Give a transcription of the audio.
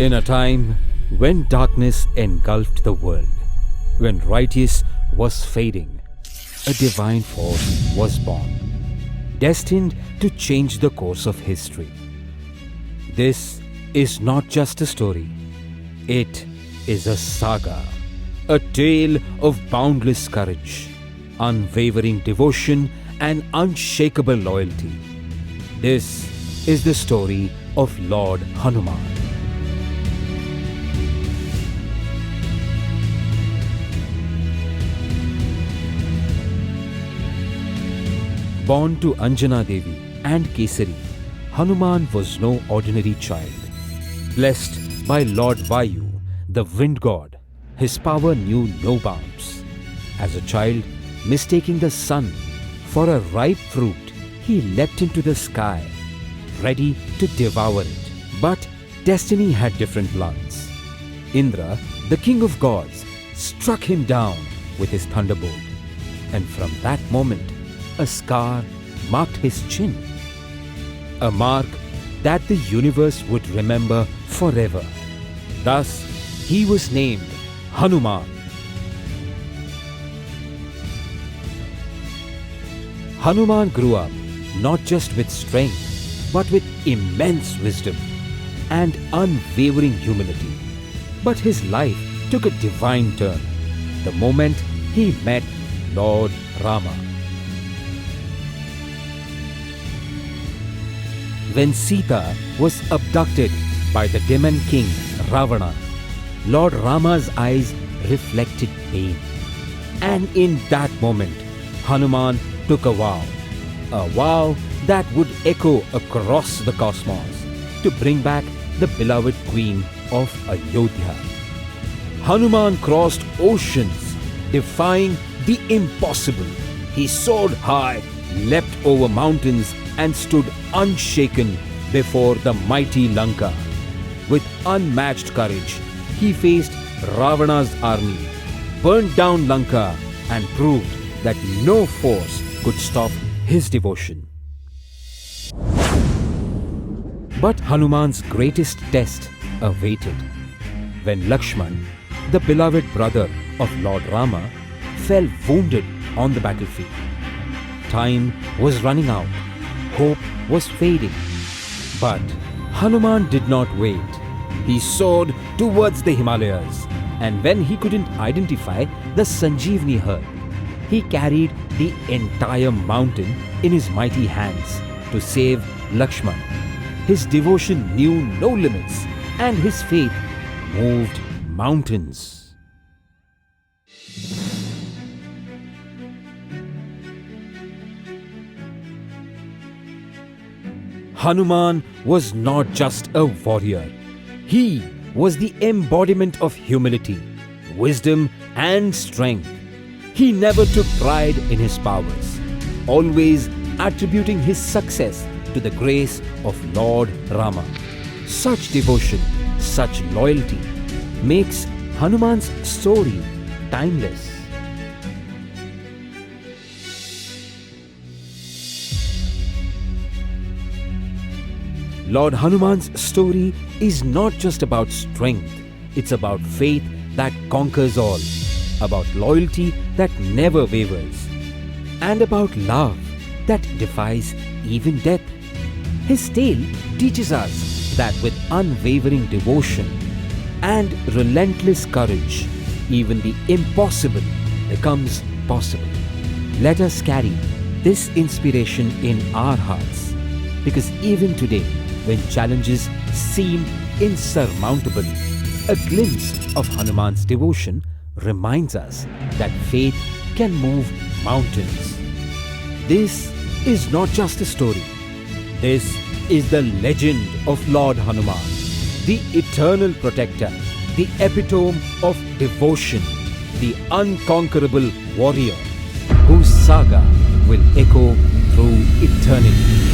In a time when darkness engulfed the world, when righteous was fading, a divine force was born, destined to change the course of history. This is not just a story, it is a saga, a tale of boundless courage, unwavering devotion, and unshakable loyalty. This is the story of Lord Hanuman. Born to Anjana Devi and Kesari, Hanuman was no ordinary child. Blessed by Lord Vayu, the wind god, his power knew no bounds. As a child, mistaking the sun for a ripe fruit, he leapt into the sky, ready to devour it. But destiny had different plans. Indra, the king of gods, struck him down with his thunderbolt. And from that moment, a scar marked his chin. A mark that the universe would remember forever. Thus, he was named Hanuman. Hanuman grew up not just with strength, but with immense wisdom and unwavering humility. But his life took a divine turn the moment he met Lord Rama. When Sita was abducted by the demon king Ravana, Lord Rama's eyes reflected pain. And in that moment, Hanuman took a vow that would echo across the cosmos to bring back the beloved queen of Ayodhya. Hanuman crossed oceans, defying the impossible. He soared high, leapt over mountains, and stood unshaken before the mighty Lanka. With unmatched courage, he faced Ravana's army, burnt down Lanka, and proved that no force could stop his devotion. But Hanuman's greatest test awaited when Lakshman, the beloved brother of Lord Rama, fell wounded on the battlefield. Time was running out. Hope was fading. But Hanuman did not wait. He soared towards the Himalayas, and when he couldn't identify the Sanjeevani herb, he carried the entire mountain in his mighty hands to save Lakshman. His devotion knew no limits, and his faith moved mountains. Hanuman was not just a warrior. He was the embodiment of humility, wisdom, and strength. He never took pride in his powers, always attributing his success to the grace of Lord Rama. Such devotion, such loyalty makes Hanuman's story timeless. Lord Hanuman's story is not just about strength, it's about faith that conquers all, about loyalty that never wavers, and about love that defies even death. His tale teaches us that with unwavering devotion and relentless courage, even the impossible becomes possible. Let us carry this inspiration in our hearts, because even today, when challenges seem insurmountable, a glimpse of Hanuman's devotion reminds us that faith can move mountains. This is not just a story. This is the legend of Lord Hanuman, the eternal protector, the epitome of devotion, the unconquerable warrior, whose saga will echo through eternity.